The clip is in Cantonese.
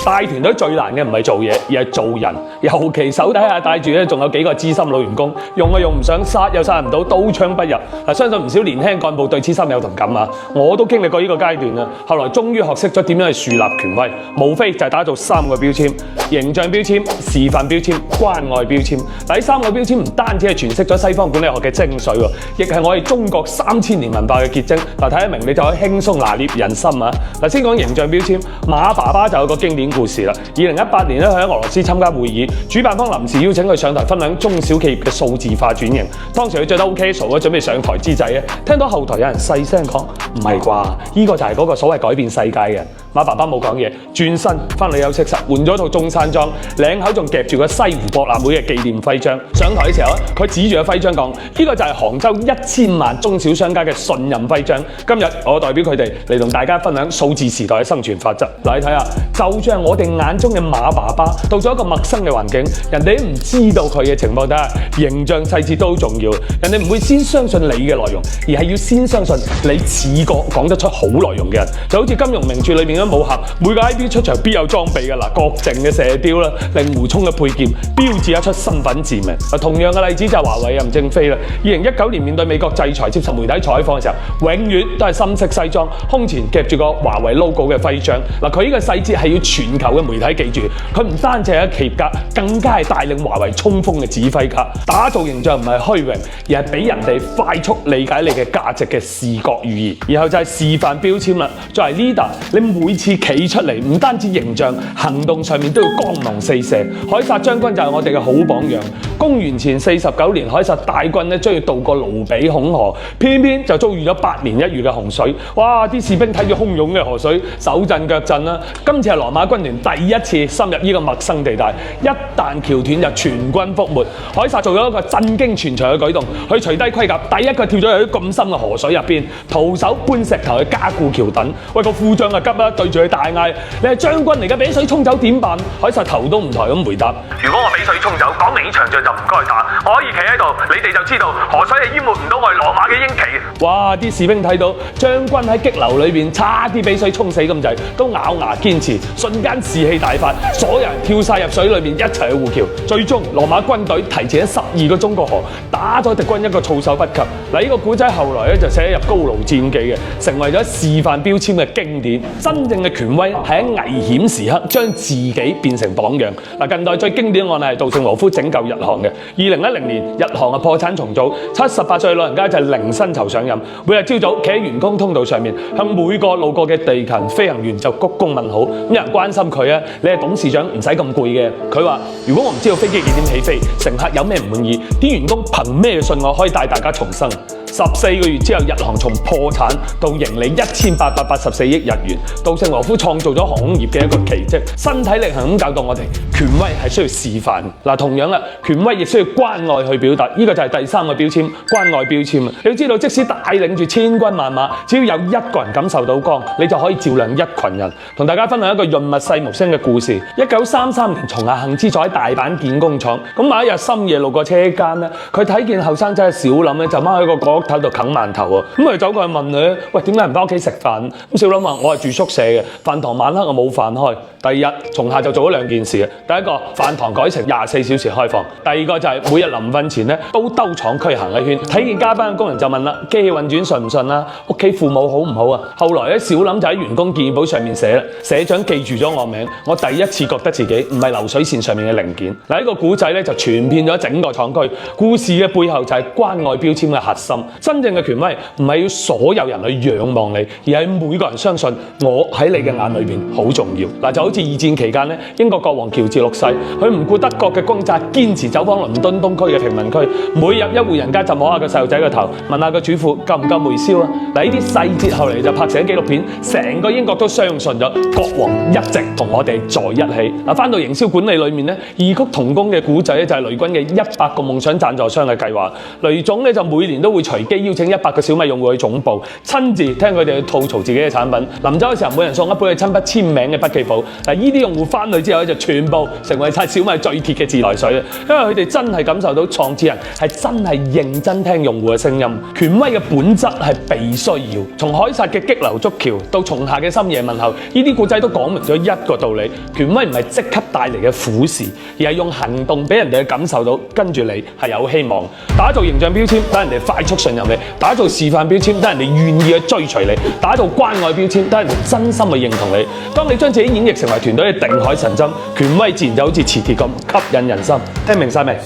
帶團隊最難嘅唔係做嘢，而係做人。尤其手底下帶住咧，仲有幾個資深老員工，用又用唔上，殺又殺唔到，刀槍不入。相信唔少年輕幹部對此深有同感啊！我都經歷過呢個階段啦。後來終於學識咗點樣去樹立權威，無非就係打造3個標籤：形象標籤、示範標籤、關愛標籤。第3個標籤唔單止係詮釋咗西方管理學嘅精髓喎，亦係我哋中國3000年文化嘅結晶。睇得明你就可以輕鬆拿捏人心啊！先講形象標籤，馬爸爸就有個經典故事啦。2018年咧，佢喺俄羅斯參加會議，主辦方臨時邀請佢上台分享中小企業嘅數字化轉型。當時佢着得好 casual，準備上台之際咧，聽到後台有人細聲講：唔係啩？呢個就係嗰個所謂改變世界嘅人。馬爸爸冇講嘢，轉身翻嚟休息室換咗套中山裝，領口仲夾住個西湖博覽會嘅紀念徽章。上台嘅時候咧，佢指住個徽章講：呢個就係杭州1000萬中小商家嘅信任徽章。今日我代表佢哋嚟同大家分享數字時代嘅生存法則。嗱，你睇下，就像我哋眼中嘅馬爸爸，到咗一個陌生嘅環境，人哋都唔知道佢嘅情況底下，形象細節都好重要。人哋唔會先相信你嘅內容，而係要先相信你似個講得出好內容嘅人。就好似金庸名著裏面嘅武俠，每個 IP 出場必有裝備嘅嗱，郭靖嘅射雕啦，令狐沖嘅佩劍，標誌一出身份自明。同樣嘅例子就係華為任正非啦。2019年面對美國制裁，接受媒體採訪嘅時候，永遠都係深色西裝，胸前夾住個華為 logo 嘅徽章。嗱，佢呢個細節係要全球嘅媒體記住。佢唔單止係一企業家，更加係帶領華為衝鋒嘅指揮家。打造形象唔係虛榮，而係俾人哋快速理解你嘅價值嘅視覺語言。然後就係示範標籤啦。作為 leader，你每次企出嚟，唔單止形象，行動上面都要光芒四射。凱撒將軍就係我哋嘅好榜樣。公元前49年，凱撒大軍咧將要渡過盧比孔河，偏偏就遭遇咗8年1遇嘅洪水。哇！啲士兵睇住洶湧嘅河水，手震腳震啦。今次係羅馬軍團第一次深入呢個陌生地帶，一旦橋斷就全軍覆沒。凱撒做咗一個震驚全場嘅舉動，佢除低盔甲，第一個跳咗入啲咁深嘅河水入邊，徒手搬石頭去加固橋墩。喂，個副將啊急啦，對住佢大嗌：你係將軍嚟㗎，俾水沖走點辦？凱撒頭都唔抬咁回答：如果我俾水沖走，講明呢場仗就唔該打。我可以企喺度，你哋就知道河水係淹沒唔到我哋羅馬嘅英旗。哇！啲士兵睇到將軍喺激流裏邊差啲俾水沖死咁滯，都咬牙堅持，瞬間士氣大發，所有人跳晒入水裏面一齊去護橋。最終羅馬軍隊提前喺12個鐘過河，打咗敵軍一個措手不及。嗱，呢個古仔後來咧就寫入《高盧戰記》嘅，成為咗示範標籤嘅經典。真正嘅權威係喺危險時刻將自己變成榜樣。嗱，近代最經典嘅案例係稻盛和夫拯救日航嘅。2010年日航嘅破產重組，78歲老人家就係零薪酬上任，每日朝早企喺員工通道上面，向每個路過嘅地勤飛行員就鞠躬問好。咁有人關心佢啊，你係董事長唔使咁攰嘅。佢話：如果我唔知道飛機幾點起飛，乘客有咩唔滿意，啲員工憑咩信我可以帶大家重生？14個月之後，日航從破產到盈利1884億日元，稻盛和夫創造咗航空業嘅一個奇蹟。身體力行咁教導我哋，權威係需要示範。嗱，同樣啦，權威亦需要關愛去表達。呢個就係第3個標籤，關愛標籤。你要知道，即使帶領住千軍萬馬，只要有一個人感受到光，你就可以照亮一群人。同大家分享一個潤物細無聲嘅故事。1933年，松下幸之助喺大阪建工廠。咁某一日深夜路過車間咧，佢睇見後生仔小林咧就踎喺個角頭度啃饅頭喎。咁佢走過去問佢：喂，點解唔返屋企食飯？咁小林話：我係住宿舍嘅，飯堂晚黑我冇飯開。第二日，松下就做咗2件事。第一個，飯堂改成24小時開放；第二個就係每日臨瞓前咧都兜廠區行一圈。睇見加班嘅工人就問啦：機器運轉順唔順啦？屋企父母好唔好啊？後來咧，小林就喺員工建議簿上面寫啦，社長記住咗我名。我第一次覺得自己唔係流水線上面嘅零件。嗱，呢個古仔咧就傳遍咗整個廠區。故事嘅背後就係關愛標籤嘅核心。真正嘅權威唔係要所有人去仰望你，而係每個人相信我喺你嘅眼裏邊好重要。嗱，就好似2戰期間咧，英國國王喬治6世，佢唔顧德國嘅轟炸，堅持走訪倫敦東區嘅貧民區，每日一戶人家就摸下個細路仔個頭，問下個主婦夠唔夠煤燒啊？嗱，呢啲細節後嚟就拍成紀錄片，成個英國都相信咗國王一直同我哋在一起。嗱，翻到營銷管理裏面咧，異曲同工嘅古仔咧就係雷軍嘅100個夢想贊助商嘅計劃。雷總咧就每年都會隨隨機邀請100個小米用戶去總部，親自聽佢哋去吐槽自己嘅產品。臨走嘅時候，每人送一本佢親筆簽名嘅筆記簿。嗱，呢啲用戶翻去之後咧，就全部成為晒小米最鐵嘅自來水，因為佢哋真係感受到創始人係真係認真聽用戶嘅聲音。權威嘅本質係被需要。從凱撒嘅激流築橋到松下嘅深夜問候，呢啲故仔都講明咗一個道理：權威唔係即刻帶嚟嘅苦事，而係用行動俾人哋感受到跟住你係有希望。打造形象標籤，等人哋快速信任你；打造示範標籤，等人哋願意去追隨你；打造關愛標籤，等人哋真心去認同你。當你將自己演繹成為團隊嘅定海神針，權威自然就好似磁鐵咁吸引人心。聽明晒未？